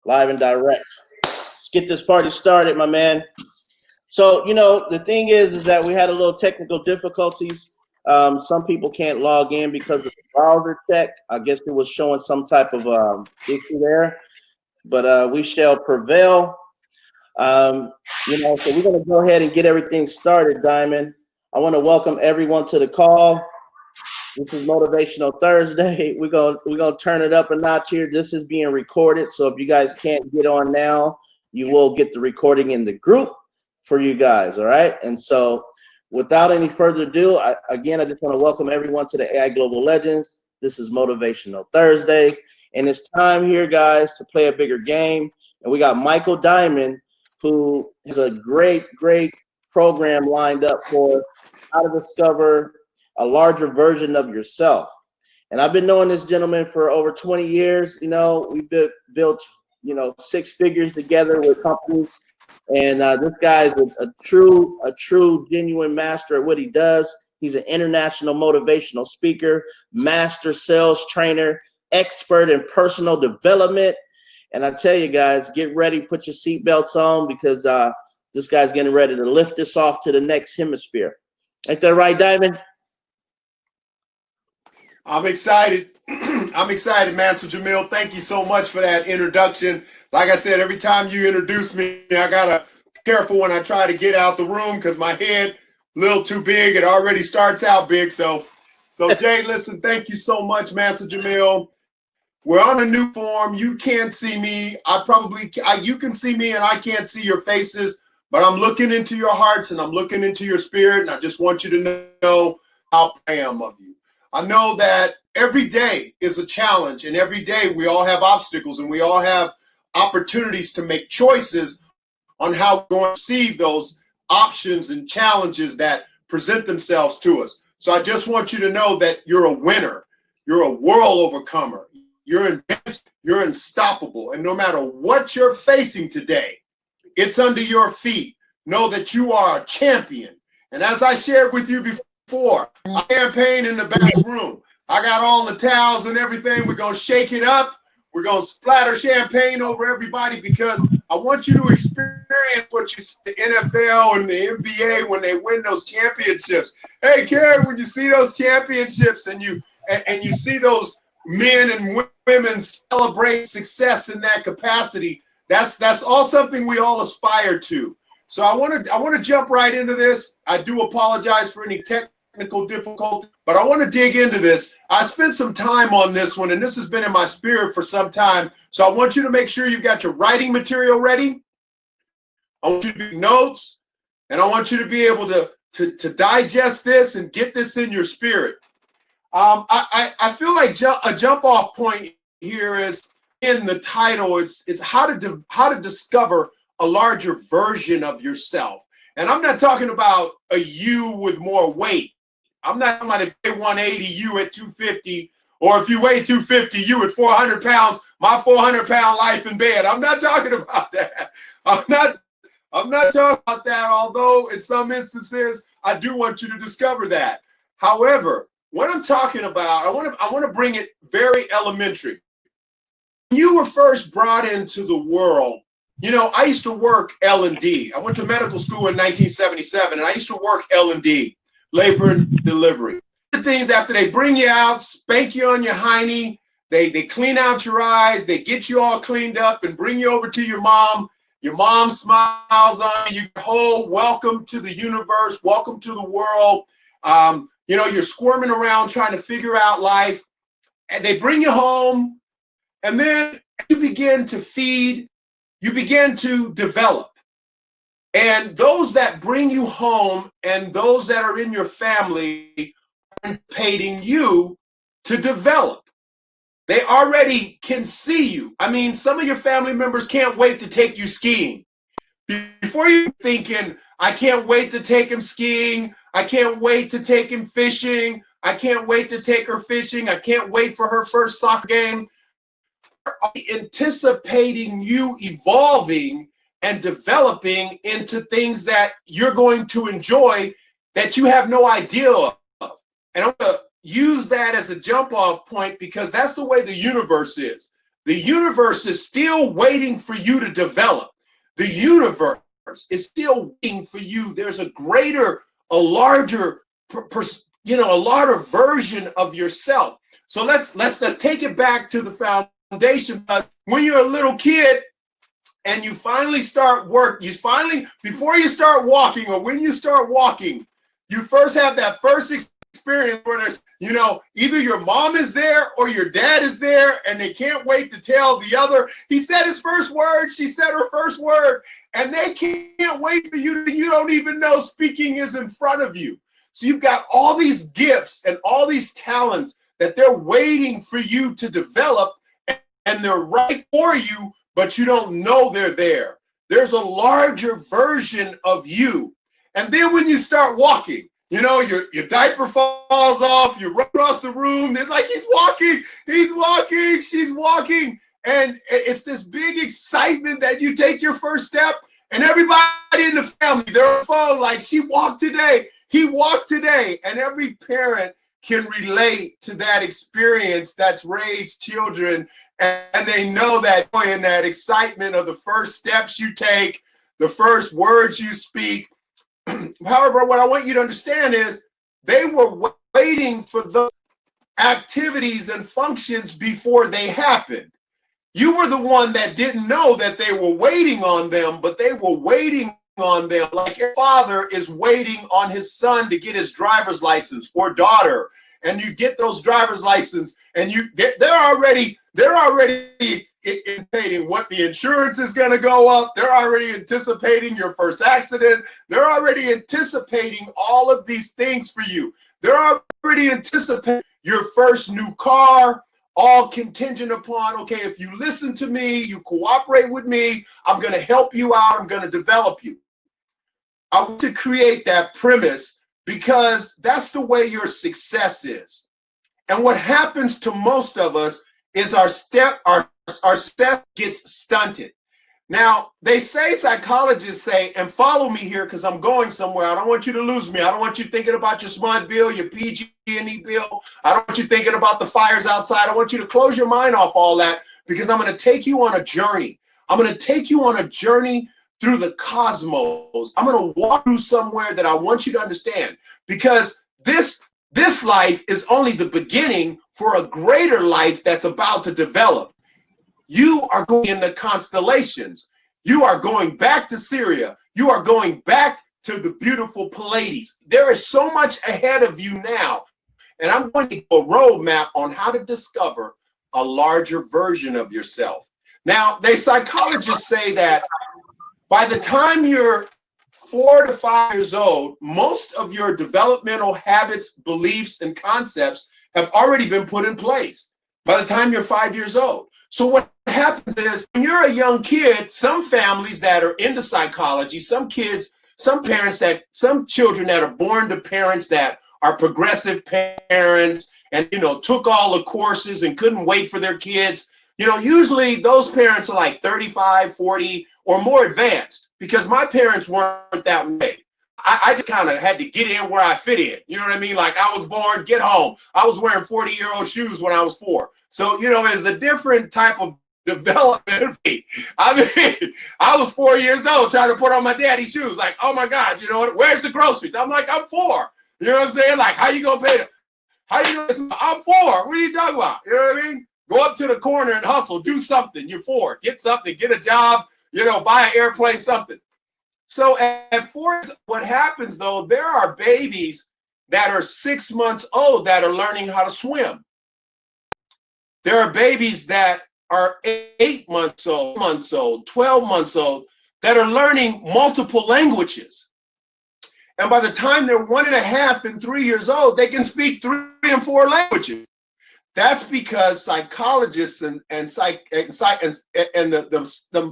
Live and direct. Let's get this party started, my man. So, the thing is that we had a little technical difficulties. Some people can't log in because of the browser check. I guess it was showing some type of issue there, but we shall prevail. So we're going to go ahead and get everything started, Diamond. I want to welcome everyone to the call. This is Motivational Thursday. We're gonna turn it up a notch here. This is being recorded, so if you guys can't get on now, you will get the recording in the group for you guys. All right. And so, without any further ado, I just want to welcome everyone to the AI Global Legends. This is Motivational Thursday, and it's time here, guys, to play a bigger game. And we got Michael Diamond, who has a great program lined up for how to discover a larger version of yourself. And I've been knowing this gentleman for over 20 years. We've built, six figures together with companies. And this guy is a true, genuine master at what he does. He's an international motivational speaker, master sales trainer, expert in personal development. And I tell you guys, get ready, put your seatbelts on, because this guy's getting ready to lift us off to the next hemisphere. Ain't that right, Diamond? I'm excited. I'm excited, man. So Jamil, thank you so much for that introduction. Like I said, every time you introduce me, I gotta be careful when I try to get out the room because my head a little too big. It already starts out big. So Jay, listen, thank you so much, Master Jamil. We're on a new form. You can't see me. You can see me and I can't see your faces, but I'm looking into your hearts and I'm looking into your spirit. And I just want you to know how proud I am of you. I know that every day is a challenge, and every day we all have obstacles and we all have opportunities to make choices on how we're going to see those options and challenges that present themselves to us. So I just want you to know that you're a winner. You're a world overcomer. You're unstoppable. And no matter what you're facing today, it's under your feet. Know that you are a champion. And as I shared with you before, I campaign in the back room. I got all the towels and everything. We're going to shake it up. We're going to splatter champagne over everybody because I want you to experience what you see in the NFL and the NBA when they win those championships. Hey, Karen, when you see those championships and you see those men and women celebrate success in that capacity, that's all something we all aspire to. So I want to jump right into this. I do apologize for any technical difficulty, but I want to dig into this. I spent some time on this one, and this has been in my spirit for some time. So I want you to make sure you've got your writing material ready. I want you to be notes, and I want you to be able to digest this and get this in your spirit. I feel like a jump off point here is in the title. It's how to discover a larger version of yourself. And I'm not talking about a you with more weight. I'm not talking about if you weigh 180, you at 250, or if you weigh 250, you at 400 pounds, my 400-pound life in bed. I'm not talking about that. I'm not talking about that, although in some instances, I do want you to discover that. However, what I'm talking about, I want to bring it very elementary. When you were first brought into the world, I used to work L&D. I went to medical school in 1977, and I used to work L&D, labor and delivery. The things after they bring you out, spank you on your hiney, they clean out your eyes, they get you all cleaned up and bring you over to your mom. Your mom smiles on you. Whole welcome to the universe, welcome to the world. You're squirming around trying to figure out life, and they bring you home, and then you begin to feed. You begin to develop. And those that bring you home and those that are in your family are anticipating you to develop. They already can see you. I mean, some of your family members can't wait to take you skiing. Before you're thinking, I can't wait to take him skiing. I can't wait to take him fishing. I can't wait to take her fishing. I can't wait for her first soccer game. Anticipating you evolving and developing into things that you're going to enjoy that you have no idea of. And I'm going to use that as a jump off point because that's the way the universe is. The universe is still waiting for you to develop. The universe is still waiting for you. There's a greater, a larger, a larger version of yourself. So let's take it back to the foundation. When you're a little kid and you finally start work, before you start walking, or when you start walking, you first have that first experience where there's, either your mom is there or your dad is there, and they can't wait to tell the other. He said his first word, she said her first word, and they can't wait for you. You don't even know speaking is in front of you. So you've got all these gifts and all these talents that they're waiting for you to develop, and they're right for you, but you don't know they're there. There's a larger version of you. And then when you start walking, your diaper falls off, you run across the room, it's like he's walking, she's walking. And it's this big excitement that you take your first step, and everybody in the family, they're on the phone like, she walked today, he walked today. And every parent can relate to that experience that's raised children, and they know that joy and that excitement of the first steps you take, the first words you speak. However, what I want you to understand is they were waiting for those activities and functions before they happened. You were the one that didn't know that they were waiting on them, but they were waiting on them like your father is waiting on his son to get his driver's license, or daughter. And you get those driver's license, and they're already anticipating what the insurance is going to go up. They're already anticipating your first accident. They're already anticipating all of these things for you. They're already anticipating your first new car, all contingent upon, okay, if you listen to me, you cooperate with me, I'm going to help you out, I'm going to develop you. I want to create that premise because that's the way your success is. And what happens to most of us is our step gets stunted. Now, they say, psychologists say, and follow me here because I'm going somewhere. I don't want you to lose me. I don't want you thinking about your SMUD bill, your PG&E bill. I don't want you thinking about the fires outside. I want you to close your mind off all that, because I'm going to take you on a journey. I'm going to take you on a journey through the cosmos. I'm going to walk through somewhere that I want you to understand, because this life is only the beginning for a greater life that's about to develop. You are going in the constellations. You are going back to Syria. You are going back to the beautiful Pleiades. There is so much ahead of you now. And I'm going to give a roadmap on how to discover a larger version of yourself. Now, psychologists say that by the time you're 4 to 5 years old, most of your developmental habits, beliefs, and concepts have already been put in place by the time you're 5 years old. So what happens is, when you're a young kid, some families that are into psychology, some parents some children that are born to parents that are progressive parents and, took all the courses and couldn't wait for their kids. Usually those parents are like 35, 40 or more advanced, because my parents weren't that way. I just kind of had to get in where I fit in. You know what I mean? Like, I was born, get home. I was wearing 40-year-old shoes when I was 4. So, it's a different type of development. I mean, I was 4 years old trying to put on my daddy's shoes. Like, oh my God, where's the groceries? I'm like, I'm 4. You know what I'm saying? Like, how you going to pay them? I'm 4. What are you talking about? You know what I mean? Go up to the corner and hustle. Do something. You're 4. Get something. Get a job. Buy an airplane, something. So at 4, what happens though, there are babies that are 6 months old that are learning how to swim. There are babies that are 8 months old, 12 months old, that are learning multiple languages. And by the time they're 1.5 and 3 years old, they can speak 3 and 4 languages. That's because psychologists and the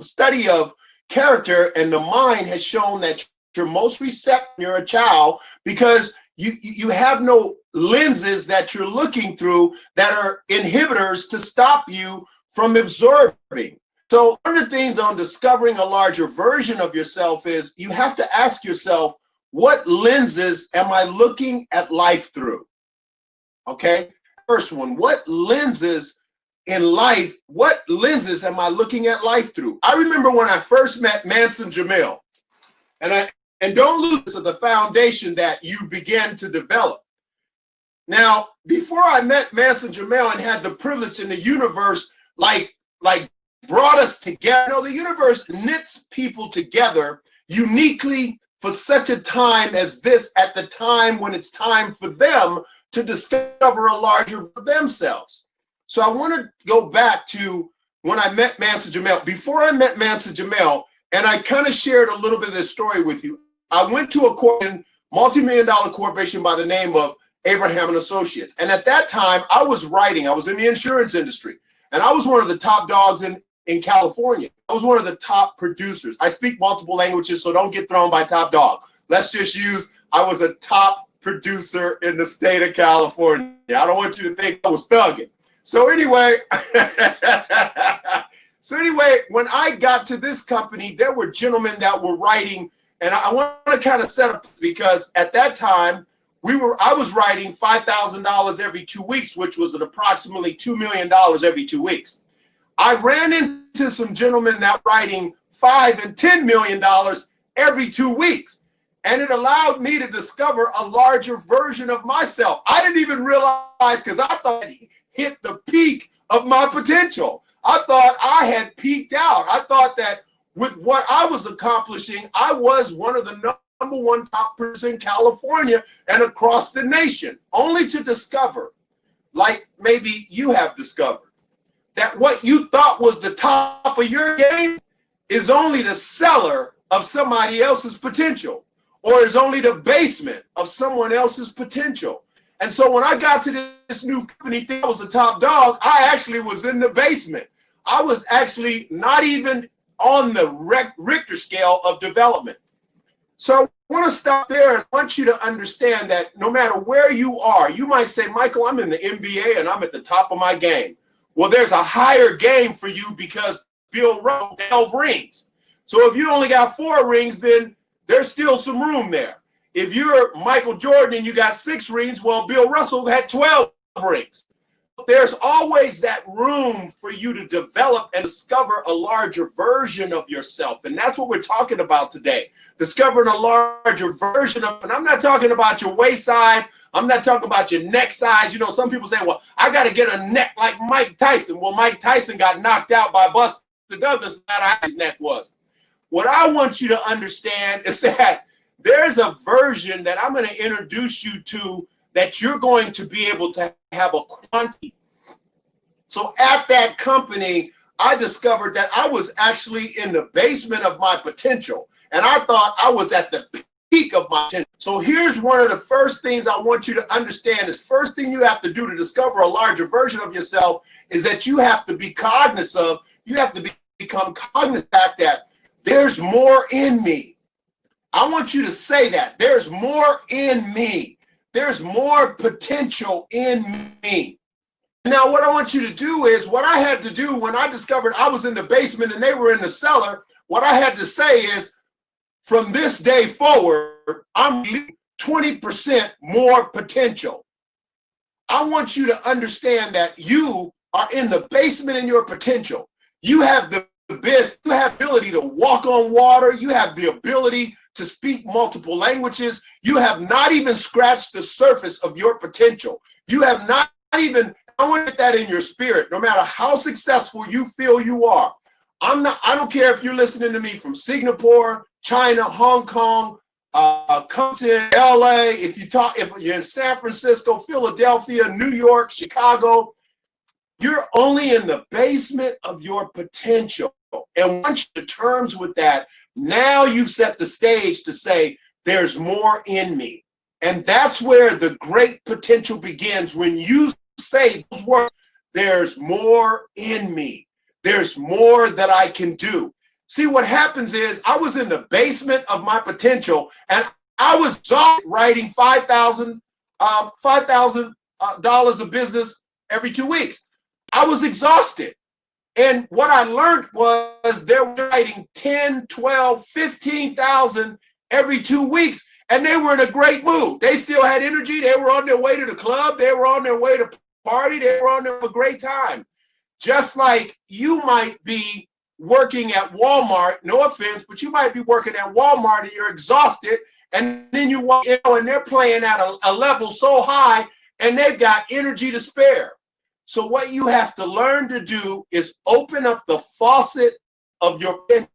study of character and the mind has shown that you're most receptive when you're a child, because you have no lenses that you're looking through that are inhibitors to stop you from absorbing. So one of the things on discovering a larger version of yourself is you have to ask yourself, what lenses am I looking at life through? Okay. First one, what lenses in life, what lenses am I looking at life through? I remember when I first met Manson Jamil, and don't lose this of the foundation that you begin to develop. Now, before I met Manson Jamil and had the privilege in the universe, like brought us together. You know, the universe knits people together uniquely for such a time as this, at the time when it's time for them to discover a larger for themselves. So I want to go back to when I met Manson Jamil. Before I met Manson Jamil, and I kind of shared a little bit of this story with you, I went to a multi-million-dollar corporation by the name of Abraham and Associates. And at that time, I was writing. I was in the insurance industry. And I was one of the top dogs in California. I was one of the top producers. I speak multiple languages, so don't get thrown by top dog. Let's just use, I was a top producer in the state of California. I don't want you to think I was thugging. So anyway, when I got to this company, there were gentlemen that were writing, and I want to kind of set up, because at that time, I was writing $5,000 every 2 weeks, which was at approximately $2 million every 2 weeks. I ran into some gentlemen that were writing $5 and $10 million every 2 weeks. And it allowed me to discover a larger version of myself. I didn't even realize, because I thought I hit the peak of my potential. I thought I had peaked out. I thought that with what I was accomplishing, I was one of the number one top producers in California and across the nation, only to discover, like maybe you have discovered, that what you thought was the top of your game is only the cellar of somebody else's potential, or is only the basement of someone else's potential. And so when I got to this new company, thinking I was the top dog, I actually was in the basement. I was actually not even on the Richter scale of development. So I want to stop there and want you to understand that no matter where you are, you might say, Michael, I'm in the NBA and I'm at the top of my game. Well, there's a higher game for you because Bill Russell 12 rings. So if you only got 4 rings, then there's still some room there. If you're Michael Jordan and you got 6 rings, well, Bill Russell had 12 rings. There's always that room for you to develop and discover a larger version of yourself. And that's what we're talking about today. Discovering a larger version of, and I'm not talking about your waist size. I'm not talking about your neck size. You know, some people say, well, I got to get a neck like Mike Tyson. Well, Mike Tyson got knocked out by Buster Douglas. Not how his neck was. What I want you to understand is that there's a version that I'm going to introduce you to that you're going to be able to have a quantity. So at that company, I discovered that I was actually in the basement of my potential. And I thought I was at the peak of my potential. So here's one of the first things I want you to understand is first thing you have to do to discover a larger version of yourself is that you have to be cognizant of, you have to become cognizant that there's more in me. I want you to say that. There's more in me. There's more potential in me. Now, what I want you to do is what I had to do when I discovered I was in the basement and they were in the cellar. What I had to say is from this day forward, I'm 20% more potential. I want you to understand that you are in the basement in your potential. You have the best, you have the ability to walk on water. You have the ability to speak multiple languages. You have not even scratched the surface of your potential. You have not even, I want to get that in your spirit, no matter how successful you feel you are. I don't care if you're listening to me from Singapore, China, Hong Kong, Compton, LA, if you're in San Francisco, Philadelphia, New York, Chicago, you're only in the basement of your potential. And once you're to terms with that, now you've set the stage to say, there's more in me. And that's where the great potential begins. When you say those words, there's more in me. There's more that I can do. See, what happens is I was in the basement of my potential and I was writing $5,000 of business every 2 weeks. I was exhausted. And what I learned was they were writing 10, 12, 15,000 every 2 weeks. And they were in a great mood. They still had energy. They were on their way to the club. They were on their way to party. They were on there for a great time. Just like you might be working at Walmart, no offense, but you might be working at Walmart and you're exhausted, and then you walk in and they're playing at a level so high and they've got energy to spare. So what you have to learn to do is open up the faucet of your potential.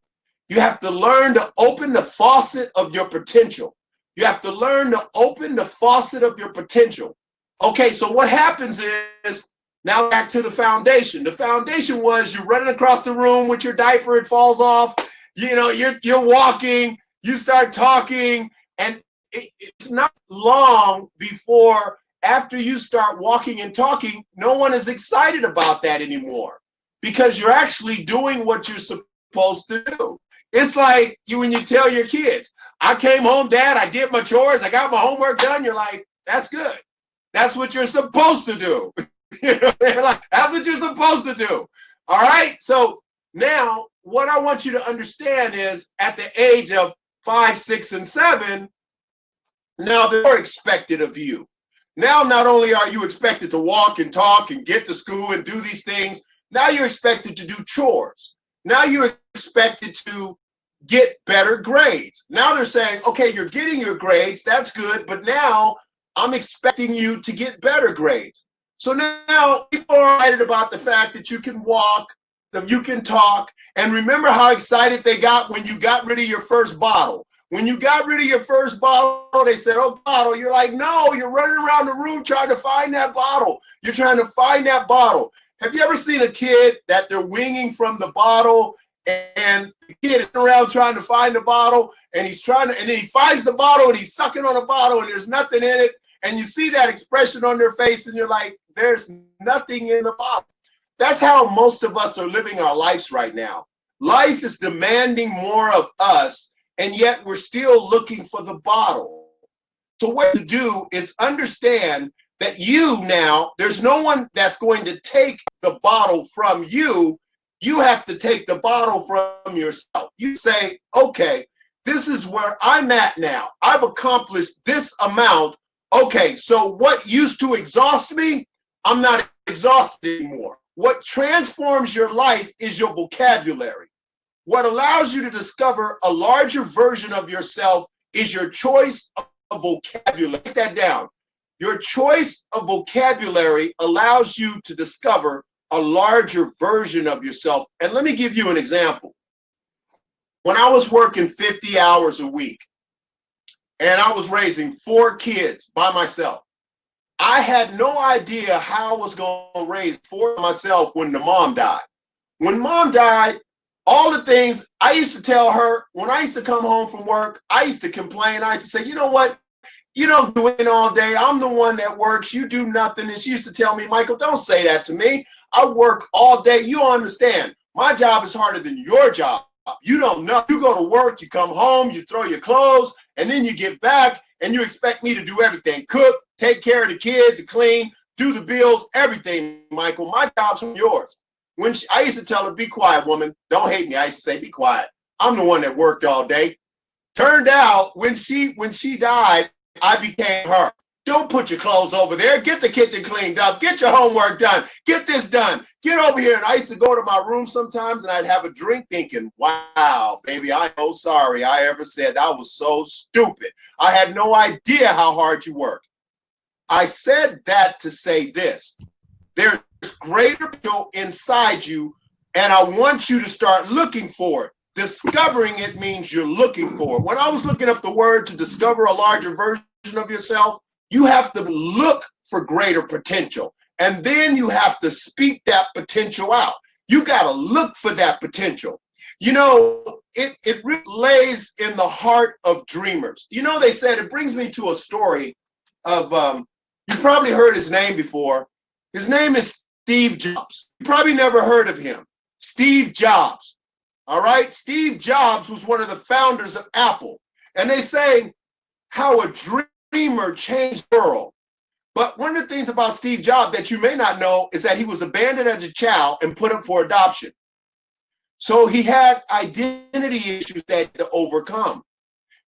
You have to learn to open the faucet of your potential. You have to learn to open the faucet of your potential. Okay, so what happens is, now back to the foundation. The foundation was you're running across the room with your diaper, it falls off. You know, you're walking, you start talking, and it's not long before after you start walking and talking, no one is excited about that anymore because you're actually doing what you're supposed to do. It's like when you tell your kids, I came home, Dad, I did my chores, I got my homework done. You're like, that's good. That's what you're supposed to do. You know, they're like, that's what you're supposed to do. All right. So now what I want you to understand is at the age of 5, 6, and 7, now they're expected of you. Now, not only are you expected to walk and talk and get to school and do these things, now you're expected to do chores. Now you're expected to get better grades. Now they're saying, okay, you're getting your grades, that's good, but now I'm expecting you to get better grades. So now people are excited about the fact that you can walk, that you can talk, and remember how excited they got when you got rid of your first bottle. When you got rid of your first bottle, they said, oh, bottle. You're like, no, you're running around the room trying to find that bottle. You're trying to find that bottle. Have you ever seen a kid that they're winging from the bottle and the kid is around trying to find the bottle and he's trying to, and then he finds the bottle and he's sucking on the bottle and there's nothing in it. And you see that expression on their face and you're like, there's nothing in the bottle. That's how most of us are living our lives right now. Life is demanding more of us, and yet we're still looking for the bottle. So what you do is understand that you now, there's no one that's going to take the bottle from you. You have to take the bottle from yourself. You say, okay, this is where I'm at now. I've accomplished this amount. Okay, so what used to exhaust me, I'm not exhausted anymore. What transforms your life is your vocabulary. What allows you to discover a larger version of yourself is your choice of vocabulary. Write that down. Your choice of vocabulary allows you to discover a larger version of yourself. And let me give you an example. When I was working 50 hours a week and I was raising 4 kids by myself, I had no idea how I was going to raise 4 myself when the mom died. When mom died, all the things I used to tell her, when I used to come home from work, I used to complain. I used to say, you know what? You don't do it all day. I'm the one that works. You do nothing. And she used to tell me, Michael, don't say that to me. I work all day. You don't understand. My job is harder than your job. You don't know. You go to work, you come home, you throw your clothes, and then you get back, and you expect me to do everything. Cook, take care of the kids, clean, do the bills, everything, Michael. My job's from yours. When I used to tell her, be quiet, woman. Don't hate me. I used to say, be quiet. I'm the one that worked all day. Turned out, when she died, I became her. Don't put your clothes over there. Get the kitchen cleaned up. Get your homework done. Get this done. Get over here. And I used to go to my room sometimes and I'd have a drink thinking, wow, baby, I'm so sorry I ever said that. I was so stupid. I had no idea how hard you worked. I said that to say this. There's greater potential inside you, and I want you to start looking for it. Discovering it means you're looking for it. When I was looking up the word to discover a larger version of yourself, you have to look for greater potential, and then you have to speak that potential out. You got to look for that potential. You know, it really lays in the heart of dreamers. You know, they said, it brings me to a story of, you probably heard his name before. His name is Steve Jobs. You probably never heard of him. Steve Jobs. All right. Steve Jobs was one of the founders of Apple. And they say how a dreamer changed the world. But one of the things about Steve Jobs that you may not know is that he was abandoned as a child and put up for adoption. So he had identity issues that he had to overcome.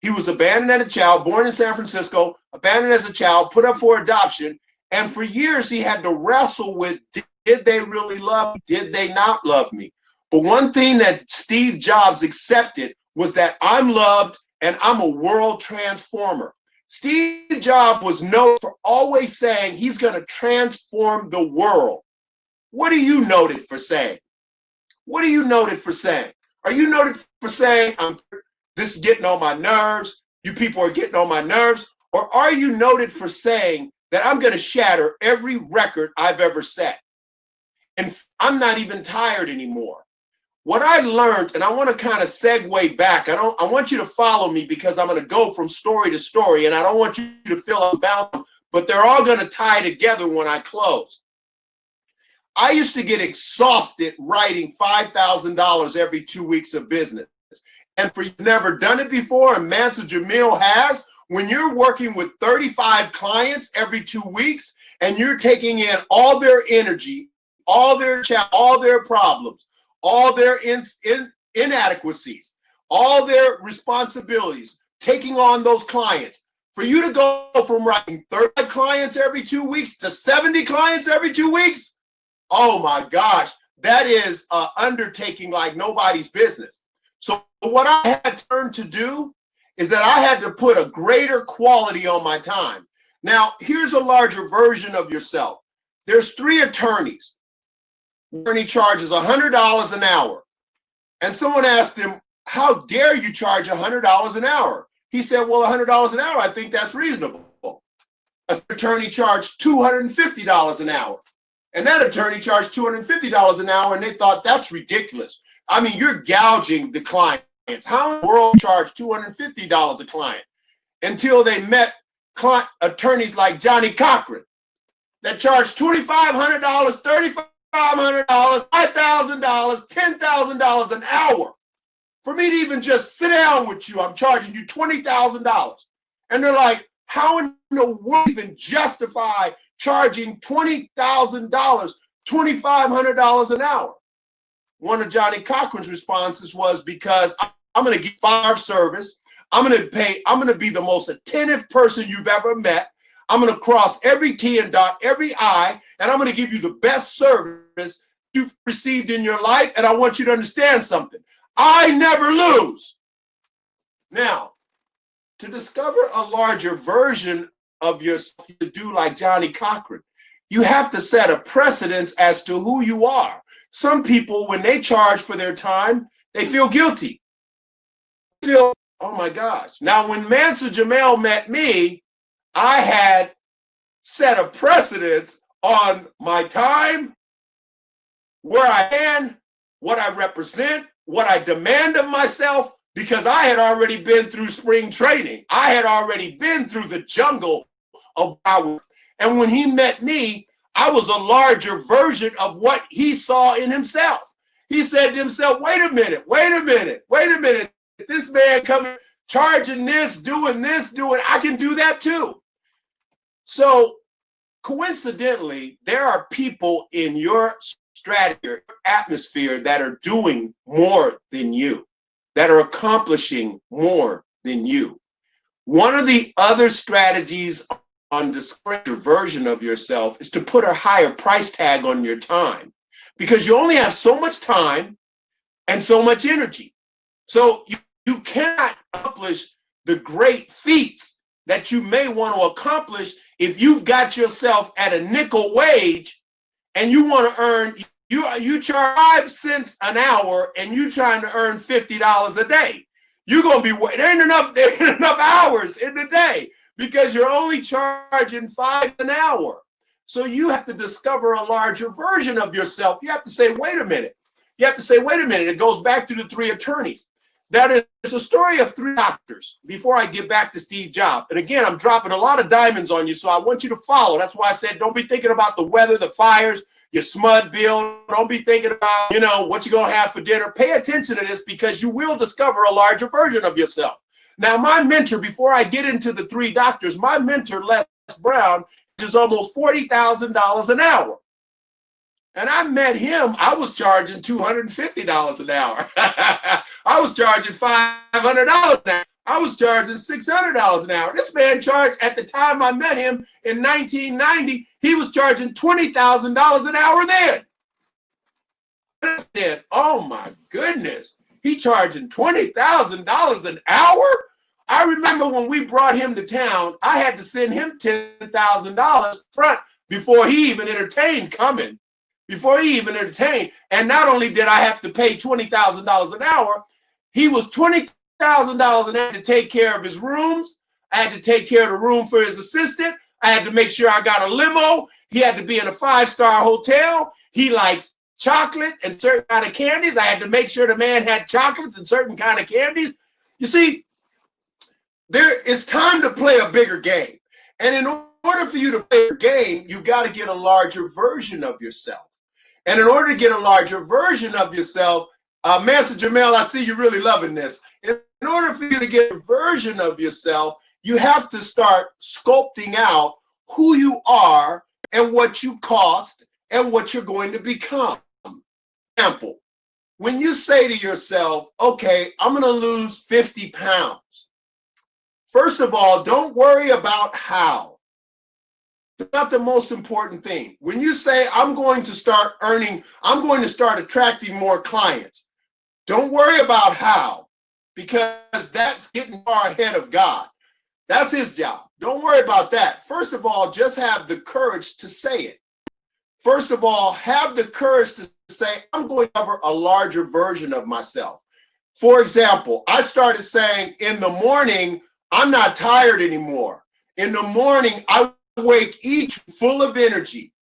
He was abandoned as a child, born in San Francisco, abandoned as a child, put up for adoption. And for years, he had to wrestle with Did they really love me? Did they not love me? But one thing that Steve Jobs accepted was that I'm loved and I'm a world transformer. Steve Jobs was known for always saying he's going to transform the world. What are you noted for saying? What are you noted for saying? Are you noted for saying, this is getting on my nerves, you people are getting on my nerves? Or are you noted for saying that I'm going to shatter every record I've ever set? And I'm not even tired anymore. What I learned, and I want to kind of segue back. I want you to follow me because I'm going to go from story to story, and I don't want you to feel unbound, but they're all going to tie together when I close. I used to get exhausted writing $5,000 every 2 weeks of business. And for you've never done it before, and Mansa Jamil has, when you're working with 35 clients every 2 weeks and you're taking in all their energy, all their problems, all their inadequacies, all their responsibilities, taking on those clients, for you to go from writing 30 clients every 2 weeks to 70 clients every 2 weeks, oh my gosh, that is an undertaking like nobody's business. So what I had to learn to do is that I had to put a greater quality on my time. Now, here's a larger version of yourself. There's 3 attorneys. Attorney charges $100 an hour. And someone asked him, how dare you charge $100 an hour? He said, well, $100 an hour, I think that's reasonable. An attorney charged $250 an hour. And that attorney charged $250 an hour, and they thought that's ridiculous. I mean, you're gouging the clients. How in the world charge $250 a client? Until they met attorneys like Johnny Cochran that charged $2,500, $3,500, $5,000, $10,000 an hour. For me to even just sit down with you, I'm charging you $20,000. And they're like, how in the world even justify charging $20,000, $2,500 an hour? One of Johnny Cochran's responses was, because I'm going to give 5 service. I'm going to be the most attentive person you've ever met. I'm going to cross every T and dot every I, and I'm going to give you the best service you've received in your life. And I want you to understand something. I never lose. Now, to discover a larger version of yourself, to do like Johnny Cochran, you have to set a precedence as to who you are. Some people, when they charge for their time, they feel guilty. They feel, oh my gosh. Now, when Mansa Jamil met me, I had set a precedence on my time, where I am, what I represent, what I demand of myself, because I had already been through spring training. I had already been through the jungle of power. And when he met me, I was a larger version of what he saw in himself. He said to himself, wait a minute. This man coming, charging this, doing, I can do that too. So coincidentally, there are people in your stratosphere, atmosphere, that are doing more than you, that are accomplishing more than you. One of the other strategies on discovering your version of yourself is to put a higher price tag on your time, because you only have so much time and so much energy. So you cannot accomplish the great feats that you may want to accomplish if you've got yourself at a nickel wage and you want to earn, you charge 5 cents an hour and you're trying to earn $50 a day. You're going to be, there ain't enough hours in the day, because you're only charging $5 an hour. So you have to discover a larger version of yourself. You have to say, wait a minute. It goes back to the 3 attorneys. That is a story of 3 doctors before I get back to Steve Jobs. And again, I'm dropping a lot of diamonds on you, so I want you to follow. That's why I said, don't be thinking about the weather, the fires, your SMUD bill. Don't be thinking about, what you're going to have for dinner. Pay attention to this, because you will discover a larger version of yourself. Now, my mentor, before I get into the 3 doctors, my mentor, Les Brown, is almost $40,000 an hour. And I met him, I was charging $250 an hour. I was charging $500 an hour. I was charging $600 an hour. This man charged, at the time I met him in 1990, he was charging $20,000 an hour then. I said, oh my goodness, he charging $20,000 an hour? I remember when we brought him to town, I had to send him $10,000 front before he even entertained coming. Before he even entertained. And not only did I have to pay $20,000 an hour, he was $20,000 an hour to take care of his rooms. I had to take care of the room for his assistant. I had to make sure I got a limo. He had to be in a 5-star hotel. He likes chocolate and certain kind of candies. I had to make sure the man had chocolates and certain kind of candies. You see, there is time to play a bigger game. And in order for you to play a game, you've got to get a larger version of yourself. And in order to get a larger version of yourself, Master Jamel, I see you really loving this. In order for you to get a version of yourself, you have to start sculpting out who you are and what you cost and what you're going to become. Example, when you say to yourself, okay, I'm going to lose 50 pounds. First of all, don't worry about how. That's not the most important thing. When you say, I'm going to start earning, I'm going to start attracting more clients, don't worry about how, because that's getting far ahead of God. That's his job. Don't worry about that. First of all, just have the courage to say it. First of all, have the courage to say, I'm going to cover a larger version of myself. For example, I started saying, in the morning, I'm not tired anymore. In the morning, I wake each full of energy,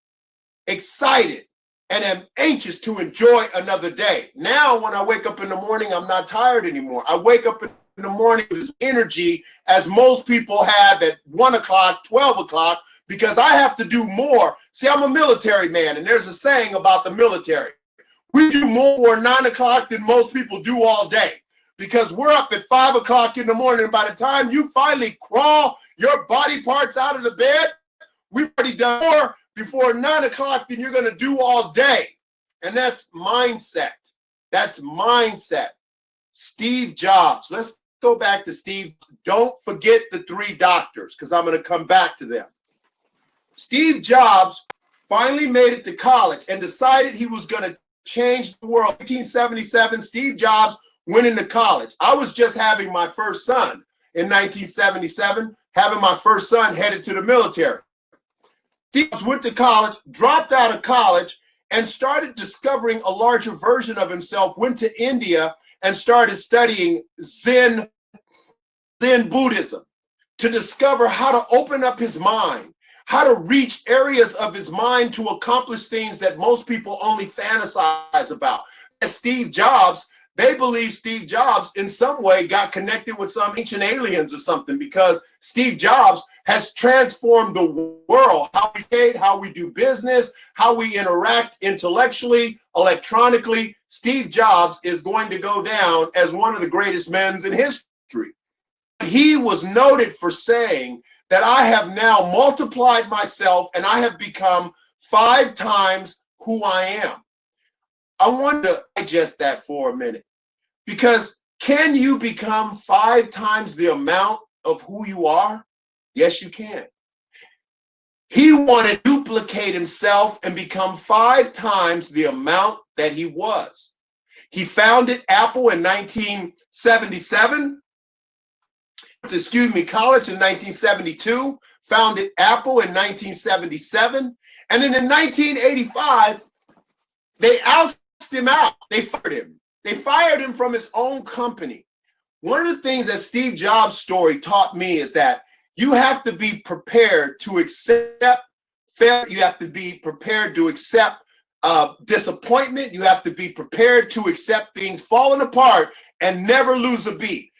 excited, and am anxious to enjoy another day. Now, when I wake up in the morning, I'm not tired anymore. I wake up in the morning with energy, as most people have at 1 o'clock, 12 o'clock, because I have to do more. See, I'm a military man, and there's a saying about the military. We do more at 9 o'clock than most people do all day, because we're up at 5 o'clock in the morning. And by the time you finally crawl your body parts out of the bed, we've already done more before 9 o'clock than you're going to do all day. And that's mindset. That's mindset. Steve Jobs. Let's go back to Steve. Don't forget the 3 doctors, because I'm going to come back to them. Steve Jobs finally made it to college and decided he was going to change the world. 1977, Steve Jobs went into college. I was just having my first son in 1977, having my first son headed to the military. Steve went to college, dropped out of college, and started discovering a larger version of himself, went to India and started studying Zen Buddhism to discover how to open up his mind, how to reach areas of his mind to accomplish things that most people only fantasize about. And Steve Jobs, they believe Steve Jobs in some way got connected with some ancient aliens or something, because Steve Jobs has transformed the world, how we create, how we do business, how we interact intellectually, electronically. Steve Jobs is going to go down as one of the greatest men in history. He was noted for saying that I have now multiplied myself and I have become 5 times who I am. I want to digest that for a minute, because can you become 5 times the amount of who you are? Yes, you can. He wanted to duplicate himself and become 5 times the amount that he was. He founded Apple in 1977. College in 1972, founded Apple in 1977, and then in 1985, they ousted him out. They fired him. They fired him from his own company. One of the things that Steve Jobs' story taught me is that you have to be prepared to accept failure. You have to be prepared to accept disappointment. You have to be prepared to accept things falling apart and never lose a beat.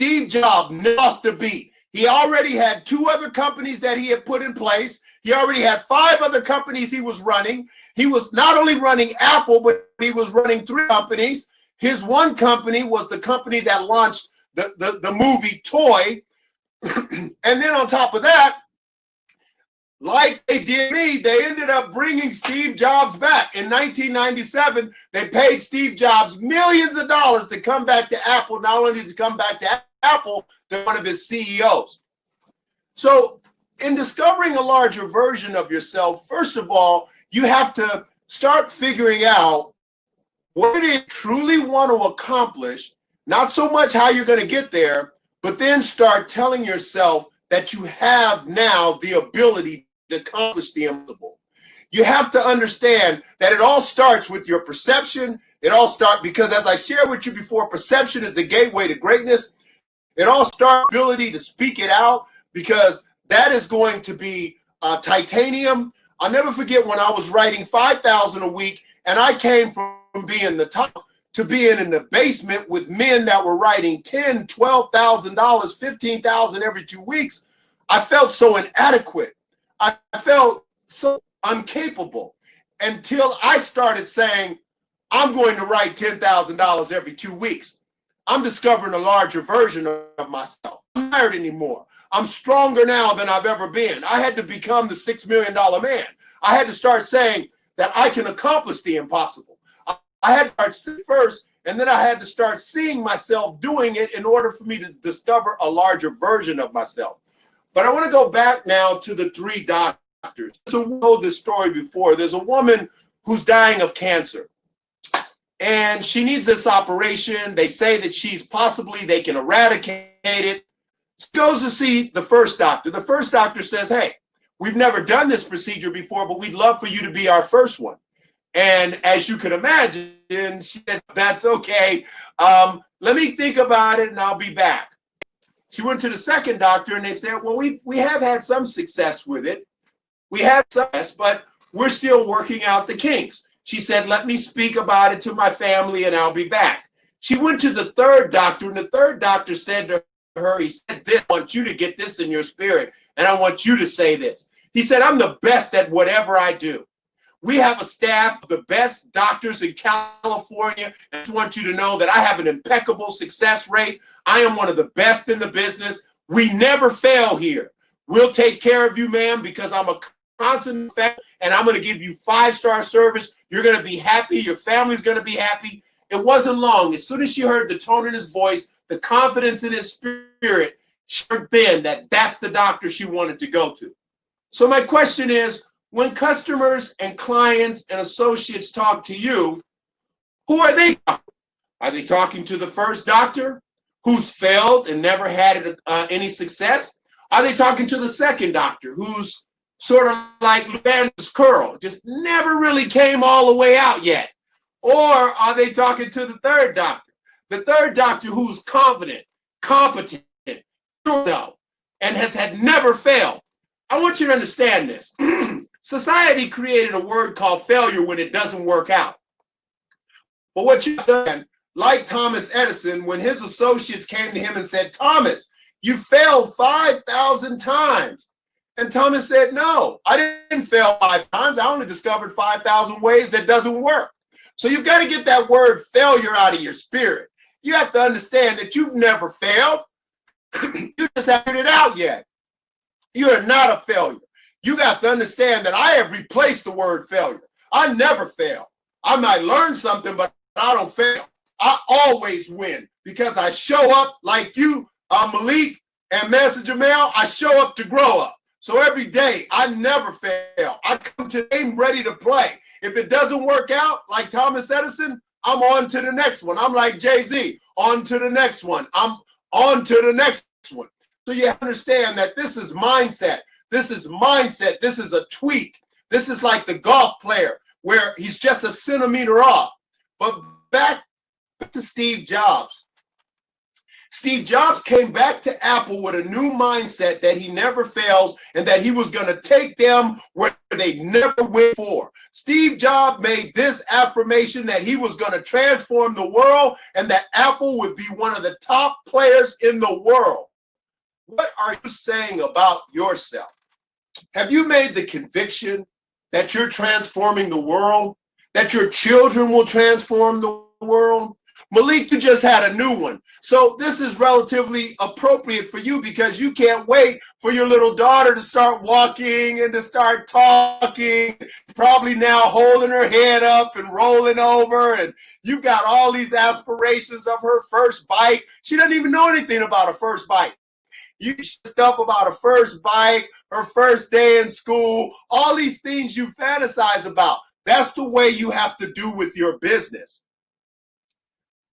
Steve Jobs lost a beat. He already had 2 other companies that he had put in place. He already had 5 other companies he was running. He was not only running Apple, but he was running 3 companies. His one company was the company that launched the movie Toy. And then on top of that, like they did me, they ended up bringing Steve Jobs back. In 1997, they paid Steve Jobs millions of dollars to come back to Apple, not only to come back to Apple than one of his CEOs. So in discovering a larger version of yourself, first of all, you have to start figuring out what it is you truly want to accomplish, not so much how you're going to get there, but then start telling yourself that you have now the ability to accomplish the impossible. You have to understand that it all starts with your perception. It all starts because, as I shared with you before, perception is the gateway to greatness. It all starts with the ability to speak it out, because that is going to be titanium. I'll never forget when I was writing 5,000 a week, and I came from being the top to being in the basement with men that were writing $10,000, $12,000, $15,000 every 2 weeks. I felt so inadequate. I felt so incapable until I started saying, I'm going to write $10,000 every 2 weeks. I'm discovering a larger version of myself. I'm not tired anymore. I'm stronger now than I've ever been. I had to become the $6 million man. I had to start saying that I can accomplish the impossible. I had to start seeing first, and then I had to start seeing myself doing it in order for me to discover a larger version of myself. But I want to go back now to the 3 doctors. So we told this story before. There's a woman who's dying of cancer, and she needs this operation. They say that they can eradicate it. She goes to see the first doctor. The first doctor says, hey, we've never done this procedure before, but we'd love for you to be our first one. And as you can imagine, she said, that's okay. Let me think about it and I'll be back. She went to the second doctor and they said, well, we have had some success with it. We have success, but we're still working out the kinks. She said, let me speak about it to my family and I'll be back. She went to the third doctor, and the third doctor said to her, he said, I want you to get this in your spirit, and I want you to say this. He said, I'm the best at whatever I do. We have a staff of the best doctors in California, and I just want you to know that I have an impeccable success rate. I am one of the best in the business. We never fail here. We'll take care of you, ma'am, because I'm a constant fan, and I'm going to give you 5-star service. You're going to be happy. Your family's going to be happy. It wasn't long. As soon as she heard the tone in his voice, the confidence in his spirit, she heard then that that's the doctor she wanted to go to. So my question is, when customers and clients and associates talk to you, who are they talking to? Are they talking to the first doctor who's failed and never had any success? Are they talking to the second doctor who's sort of like Luban's curl, just never really came all the way out yet? Or are they talking to the third doctor? The third doctor who's confident, competent, sure, and has had never failed. I want you to understand this. Society created a word called failure when it doesn't work out. But what you've done, like Thomas Edison, when his associates came to him and said, Thomas, you failed 5,000 times. And Thomas said, no, I didn't fail 5 times. I only discovered 5,000 ways that doesn't work. So you've got to get that word failure out of your spirit. You have to understand that you've never failed. You just haven't figured it out yet. You are not a failure. You got to understand that I have replaced the word failure. I never fail. I might learn something, but I don't fail. I always win because I show up like you, Malik and Master Jamel. I show up to grow up. So every day, I never fail. I come to the game ready to play. If it doesn't work out, like Thomas Edison, I'm on to the next one. I'm like Jay-Z, on to the next one. I'm on to the next one. So you understand that this is mindset. This is mindset. This is a tweak. This is like the golf player where he's just a centimeter off. But back to Steve Jobs. Steve Jobs came back to Apple with a new mindset that he never fails and that he was going to take them where they never went before. Steve Jobs made this affirmation that he was going to transform the world and that Apple would be one of the top players in the world. What are you saying about yourself? Have you made the conviction that you're transforming the world, that your children will transform the world? Malik, you just had a new one. So this is relatively appropriate for you because you can't wait for your little daughter to start walking and to start talking, probably now holding her head up and rolling over. And you've got all these aspirations of her first bike. She doesn't even know anything about a first bike. You stuff about a first bike, her first day in school, all these things you fantasize about. That's the way you have to do with your business.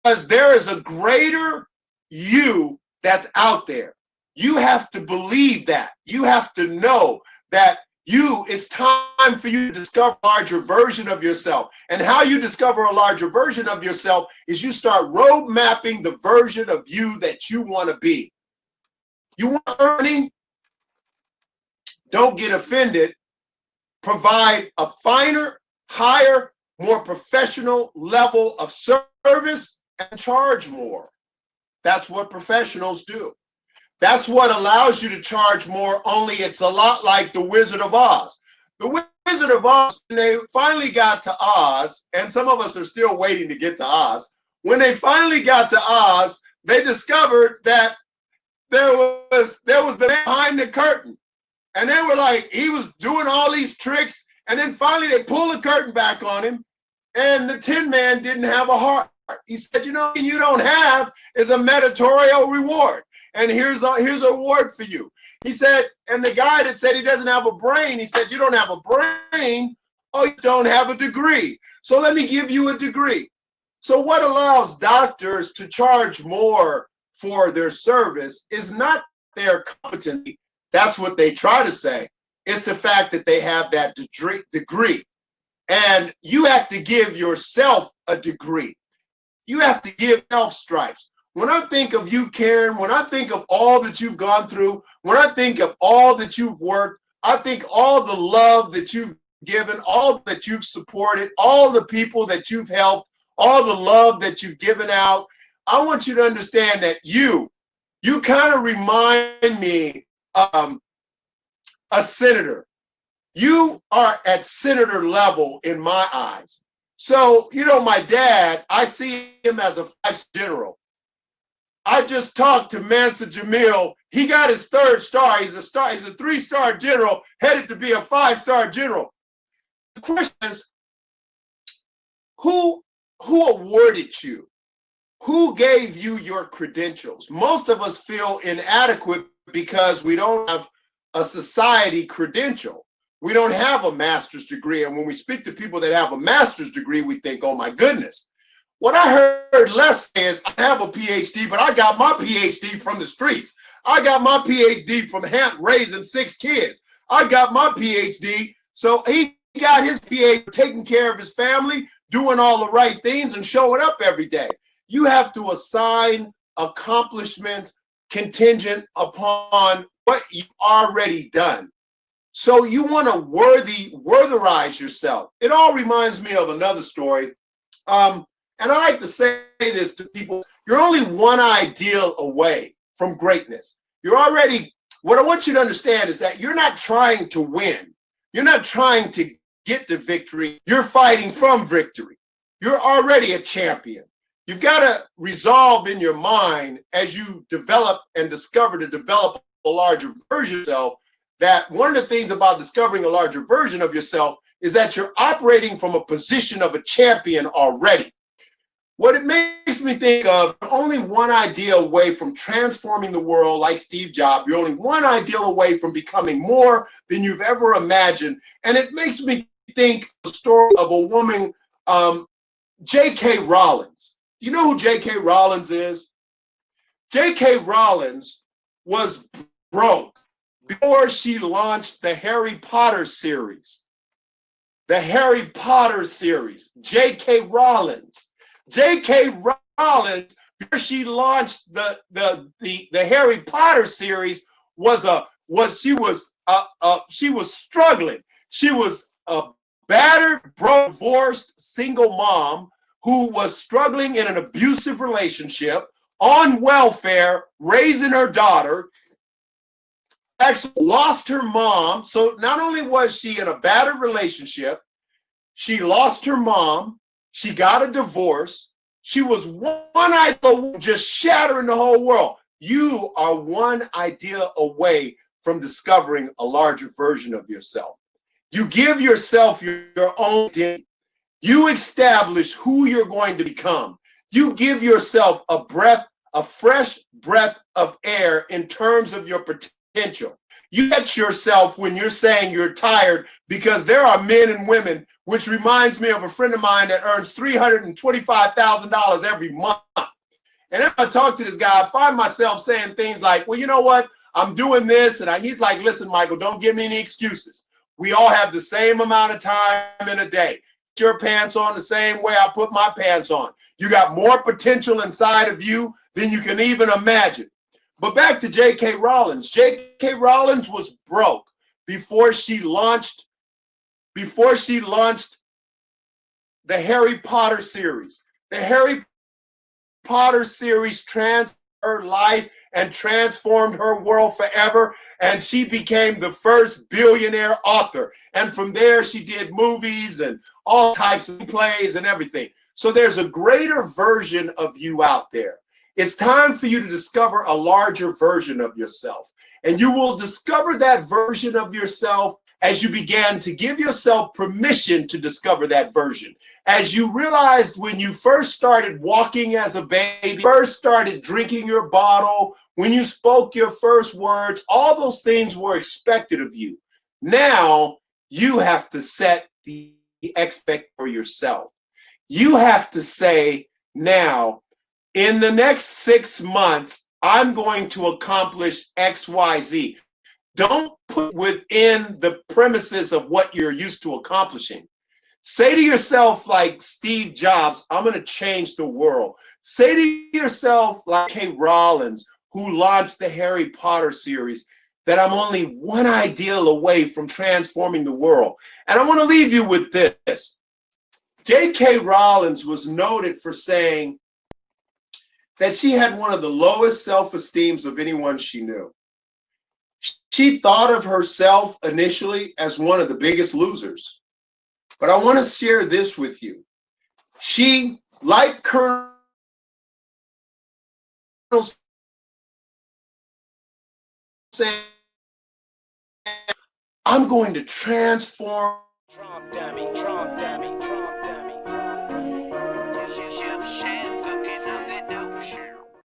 Because there is a greater you that's out there. You have to believe that. You have to know that it's time for you to discover a larger version of yourself. And how you discover a larger version of yourself is you start road mapping the version of you that you want to be. You want earning? Don't get offended. Provide a finer, higher, more professional level of service and charge more. That's what professionals do. That's what allows you to charge more, only it's a lot like the Wizard of Oz. The Wizard of Oz, when they finally got to Oz, and some of us are still waiting to get to Oz, when they finally got to Oz, they discovered that there was the man behind the curtain. And they were like, he was doing all these tricks, and then finally they pulled the curtain back on him, and the Tin Man didn't have a heart. He said, you know, you don't have is a meditorial reward. And here's a reward for you. He said, and the guy that said he doesn't have a brain, he said, you don't have a brain, oh, you don't have a degree. So let me give you a degree. So what allows doctors to charge more for their service is not their competency. That's what they try to say. It's the fact that they have that degree. And you have to give yourself a degree. You have to give self stripes. When I think of you, Karen, when I think of all that you've gone through, when I think of all that you've worked, I think all the love that you've given, all that you've supported, all the people that you've helped, all the love that you've given out. I want you to understand that you kind of remind me of a senator. You are at senator level in my eyes. So, you know, my dad, I see him as a 5-star general. I just talked to Mansa Jamil. He got his 3rd star. He's a 3-star general, headed to be a 5-star general. The question is, who awarded you? Who gave you your credentials? Most of us feel inadequate because we don't have a society credential. We don't have a master's degree. And when we speak to people that have a master's degree, we think, oh my goodness. What I heard Les say is, I have a PhD, but I got my PhD from the streets. I got my PhD from raising 6 kids. I got my PhD. So he got his PhD taking care of his family, doing all the right things and showing up every day. You have to assign accomplishments contingent upon what you've already done. So you want to wortherize yourself. It all reminds me of another story. And I like to say this to people. You're only one ideal away from greatness. What I want you to understand is that you're not trying to win. You're not trying to get to victory. You're fighting from victory. You're already a champion. You've got to resolve in your mind as you develop and discover to develop a larger version of yourself, that one of the things about discovering a larger version of yourself is that you're operating from a position of a champion already. What it makes me think of, only one idea away from transforming the world like Steve Jobs. You're only one idea away from becoming more than you've ever imagined. And it makes me think of the story of a woman, J.K. Rowlins. Do you know who J.K. Rowlins is? J.K. Rowlins was broke before she launched the Harry Potter series. The Harry Potter series, J.K. Rowlins. J.K. Rowlins, before she launched the Harry Potter series, she was struggling. She was a battered, broke, divorced, single mom who was struggling in an abusive relationship, on welfare, raising her daughter. Actually lost her mom. So not only was she in a battered relationship, she lost her mom. She got a divorce. She was one idea just shattering the whole world. You are one idea away from discovering a larger version of yourself. You give yourself your own identity. You establish who you're going to become. You give yourself a fresh breath of air in terms of your potential. You catch yourself when you're saying you're tired, because there are men and women, which reminds me of a friend of mine that earns $325,000 every month. And if I talk to this guy, I find myself saying things like, well, you know what? I'm doing this. And he's like, listen, Michael, don't give me any excuses. We all have the same amount of time in a day. Put your pants on the same way I put my pants on. You got more potential inside of you than you can even imagine. But back to J.K. Rowling. J.K. Rowling was broke before she launched the Harry Potter series. The Harry Potter series transformed her life and transformed her world forever. And she became the first billionaire author. And from there, she did movies and all types of plays and everything. So there's a greater version of you out there. It's time for you to discover a larger version of yourself. And you will discover that version of yourself as you began to give yourself permission to discover that version. As you realized when you first started walking as a baby, first started drinking your bottle, when you spoke your first words, all those things were expected of you. Now you have to set the expect for yourself. You have to say, now, in the next 6 months, I'm going to accomplish X, Y, Z. Don't put within the premises of what you're used to accomplishing. Say to yourself, like Steve Jobs, I'm going to change the world. Say to yourself, like J.K. Rowling, who launched the Harry Potter series, that I'm only one ideal away from transforming the world. And I want to leave you with this. J.K. Rowling was noted for saying that she had one of the lowest self-esteems of anyone she knew. She thought of herself initially as one of the biggest losers. But I want to share this with you. She, like Colonel Sanders, I'm going to transform. Trump dummy, Trump dummy.